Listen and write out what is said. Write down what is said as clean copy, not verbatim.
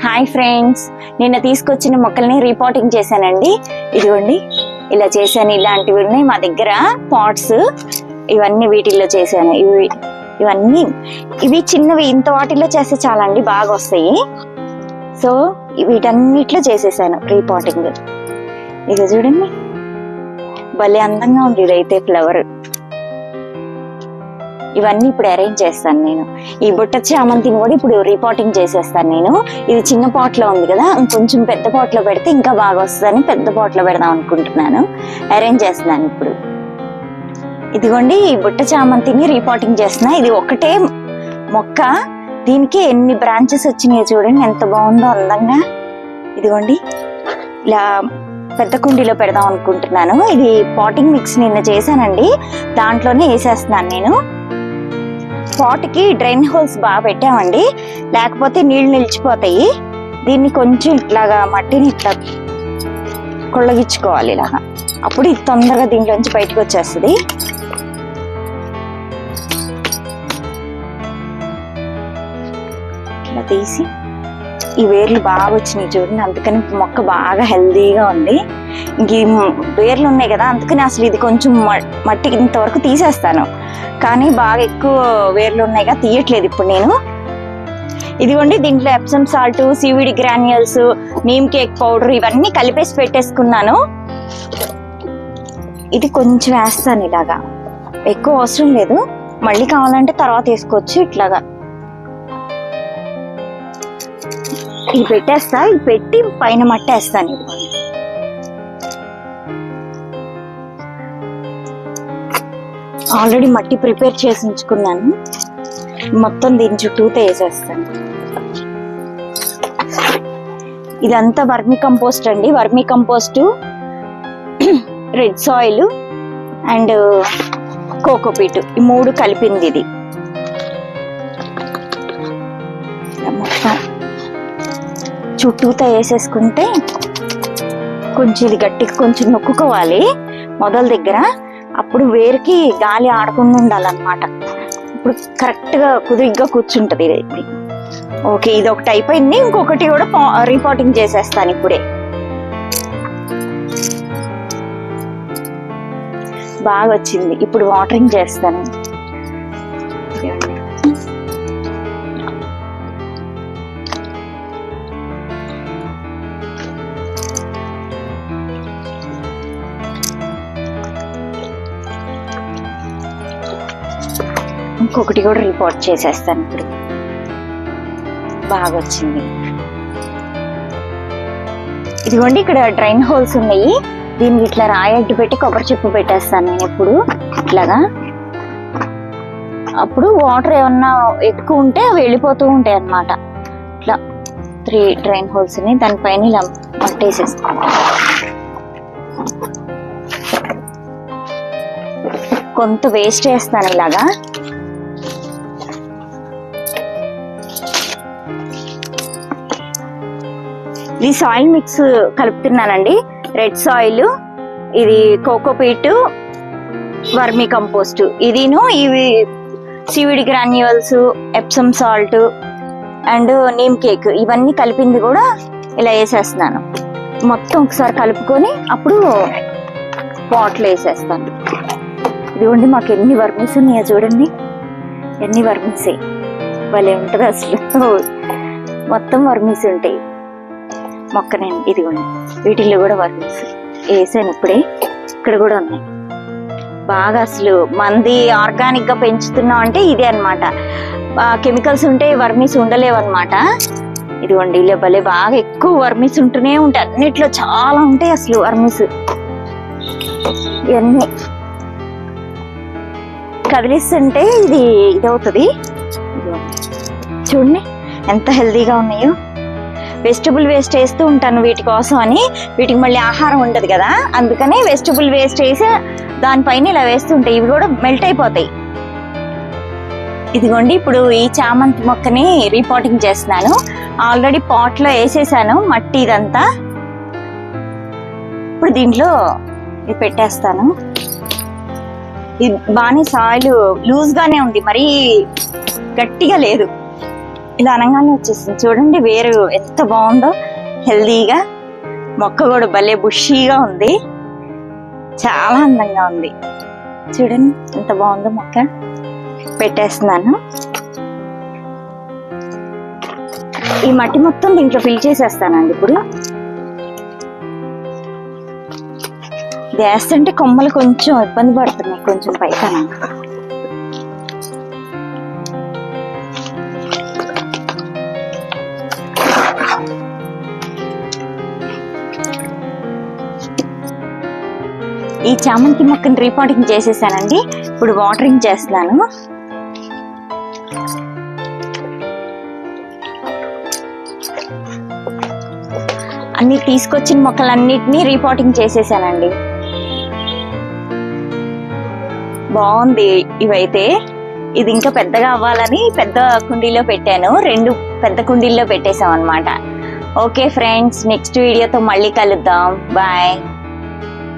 Hi friends, నిన్న తీసుకొచ్చిన మొక్కల్ని రీపాటింగ్ చేశానండి. ఇదిగోండి ఇలా చేశాను. ఇలాంటివి ఉన్నాయి మా దగ్గర పాట్స్. ఇవన్నీ వీటిల్లో చేశాను. ఇవి చిన్నవి, ఇంత వాటిల్లో చేస్తే చాలండి, బాగా వస్తాయి. సో వీటన్నిట్లో చేసేసాను రీపాటింగ్. ఇక చూడండి భలే అందంగా ఉంది ఇదైతే ఫ్లవర్. ఇవన్నీ ఇప్పుడు అరేంజ్ చేస్తాను నేను. ఈ బుట్ట చామంతిని కూడా ఇప్పుడు రీపాటింగ్ చేసేస్తాను నేను. ఇది చిన్న పాట్ లో ఉంది కదా, ఇంకొంచెం పెద్ద పాట్ లో పెడితే ఇంకా బాగా వస్తుందని పెద్ద పాట్ లో పెడదాం అనుకుంటున్నాను. అరేంజ్ చేస్తున్నాను ఇప్పుడు. ఇదిగోండి ఈ బుట్ట చామంతిని రీపాటింగ్ చేస్తున్నా. ఇది ఒకటే మొక్క, దీనికి ఎన్ని బ్రాంచెస్ వచ్చినాయో చూడండి, ఎంత బాగుందో అందంగా. ఇదిగోండి ఇలా పెద్ద కుండీలో పెడదాం అనుకుంటున్నాను. ఇది పాటింగ్ మిక్స్ నిన్న చేశానండి, దాంట్లోనే వేసేస్తున్నాను నేను. పాట్కి డ్రైన్ హోల్స్ బాగా పెట్టామండి, లేకపోతే నీళ్లు నిలిచిపోతాయి. దీన్ని కొంచెం ఇట్లాగా మట్టిని ఇట్లా కొళ్ళగించుకోవాలి ఇలాగా, అప్పుడు ఇది తొందరగా దీంట్లోంచి బయటకు వచ్చేస్తుంది. ఇట్లా తీసి ఈ వేర్లు బాగా వచ్చినాయి చూడండి, అందుకని మొక్క బాగా హెల్దీగా ఉంది. ఇంక వేర్లు ఉన్నాయి కదా, అందుకని అసలు ఇది కొంచెం మట్టి ఇంతవరకు తీసేస్తాను, కానీ బాగా ఎక్కువ వేర్లు ఉన్నాయిగా తీయట్లేదు ఇప్పుడు నేను. ఇదిగోండి దీంట్లో Epsom salt, seaweed granules, neem cake powder ఇవన్నీ కలిపేసి పెట్టేసుకున్నాను. ఇది కొంచెం వేస్తాను ఇలాగా, ఎక్కువ అవసరం లేదు, మళ్ళీ కావాలంటే తర్వాత వేసుకోవచ్చు. ఇట్లాగా ఇది పెట్టేస్తా, ఇది పెట్టి పైన మట్టి వేస్తాను. ఇది ఆల్రెడీ మట్టి ప్రిపేర్ చేసి ఉంచుకున్నాను, మొత్తం దీని చుట్టూతో వేసేస్తాను. ఇదంతా వర్మీ కంపోస్ట్ అండి. Vermi compost, red soil and cocopeat, ఈ మూడు కలిపింది ఇది. మొత్తం చుట్టూతో వేసేసుకుంటే కొంచెం ఇది గట్టిగా కొంచెం నొక్కుకోవాలి మొదల దగ్గర, అప్పుడు వేరుకి గాలి ఆడకుండా ఉండాలన్నమాట. ఇప్పుడు కరెక్ట్ గా కుదిరిగ్గా కూర్చుంటది ఇది. ఓకే, ఇది ఒకటి అయిపోయింది, ఇంకొకటి కూడా రీపాటింగ్ చేసేస్తాను ఇప్పుడే. బాగా వచ్చింది, ఇప్పుడు వాటరింగ్ చేస్తాను. ఇంకొకటి కూడా రిపోర్ట్ చేసేస్తాను ఇప్పుడు. బాగా వచ్చింది. ఇదిగోండి ఇక్కడ డ్రైన్ హోల్స్ ఉన్నాయి, దీనికి ఇట్లా రాయడ్డు పెట్టి కొబ్బరి చెప్పు పెట్టేస్తాను నేను ఇప్పుడు ఇట్లాగా. అప్పుడు వాటర్ ఏమన్నా ఎక్కువ ఉంటే అవి వెళ్ళిపోతూ ఉంటాయి అన్నమాట. ఇట్లా 3 డ్రైన్ హోల్స్ ని దానిపైన ఇలా మట్టేసేస్తాను. కొంత వేస్ట్ చేస్తాను ఇలాగా. ఇది సాయిల్ మిక్స్ కలుపుతున్నానండి. రెడ్ సాయిల్, ఇది కోకోపీట్, వర్మీ కంపోస్ట్, ఇదిను ఇవి seaweed granules, Epsom salt and neem cake, ఇవన్నీ కలిపింది కూడా ఇలా వేసేస్తున్నాను. మొత్తం ఒకసారి కలుపుకొని అప్పుడు పాట్లో వేసేస్తాను. ఇదిగోండి మాకు ఎన్ని వర్మీస్ ఉన్నాయో చూడండి, ఎన్ని వర్మీసే, భలే ఉంటుంది అసలు. మొత్తం వర్మీస్ ఉంటాయి మొక్కనండి. ఇదిగోండి వీటిల్లో కూడా వర్మీస్ వేసాను ఇప్పుడే, ఇక్కడ కూడా ఉన్నాయి. బాగా అసలు మంది ఆర్గానిక్ గా పెంచుతున్నాం అంటే ఇదే అనమాట. కెమికల్స్ ఉంటే వర్మీస్ ఉండలేవు అనమాట. ఇదిగోండి ఇలా భలే బాగా ఎక్కువ వర్మీస్ ఉంటూనే ఉంటాయి, అన్నిట్లో చాలా ఉంటాయి అసలు వర్మీస్. ఇవన్నీ కదిలిస్తుంటే ఇది అవుతుంది. చూడండి ఎంత హెల్దీగా ఉన్నాయో. వెజిటబుల్ వేస్ట్ వేస్తూ ఉంటాను వీటి కోసం అని, వీటికి మళ్ళీ ఆహారం ఉండదు కదా, అందుకని వెజిటబుల్ వేస్ట్ వేసి దానిపైన ఇలా వేస్తుంటాయి, ఇవి కూడా మెల్ట్ అయిపోతాయి. ఇదిగోండి ఇప్పుడు ఈ చామంతి మొక్కని రీపాటింగ్ చేస్తున్నాను. ఆల్రెడీ పాట్ లో వేసేసాను మట్టి ఇదంతా. ఇప్పుడు దీంట్లో ఇది పెట్టేస్తాను. ఇది బాగానే సాయిల్ లూజ్ గానే ఉంది, మరీ గట్టిగా లేదు. ఇలా అనగానే వచ్చేసింది. చూడండి వేరు ఎంత బాగుందో, హెల్దీగా. మొక్క కూడా భలే బుషీగా ఉంది, చాలా అందంగా ఉంది. చూడండి ఎంత బాగుందో మొక్క. పెట్టేస్తున్నాను. ఈ మట్టి మొత్తం దీంట్లో ఫిల్ చేసేస్తానండి. ఇప్పుడు వేస్తుంటే కొమ్మలు కొంచెం ఇబ్బంది పడుతున్నాయి, కొంచెం పైన. ఈ చామంతి మొక్కని రీపాటింగ్ చేసేసానండి. ఇప్పుడు వాటరింగ్ చేస్తున్నాను. అన్ని తీసుకొచ్చిన మొక్కలన్నిటినీ రీపాటింగ్ చేసేసానండి. బాగుంది ఇవైతే. ఇది ఇంకా పెద్దగా అవ్వాలని పెద్ద కుండీలో పెట్టాను. 2 పెద్ద కుండీల్లో పెట్టేసాం అన్నమాట. ఓకే ఫ్రెండ్స్, నెక్స్ట్ వీడియోతో మళ్ళీ కలుద్దాం. బాయ్.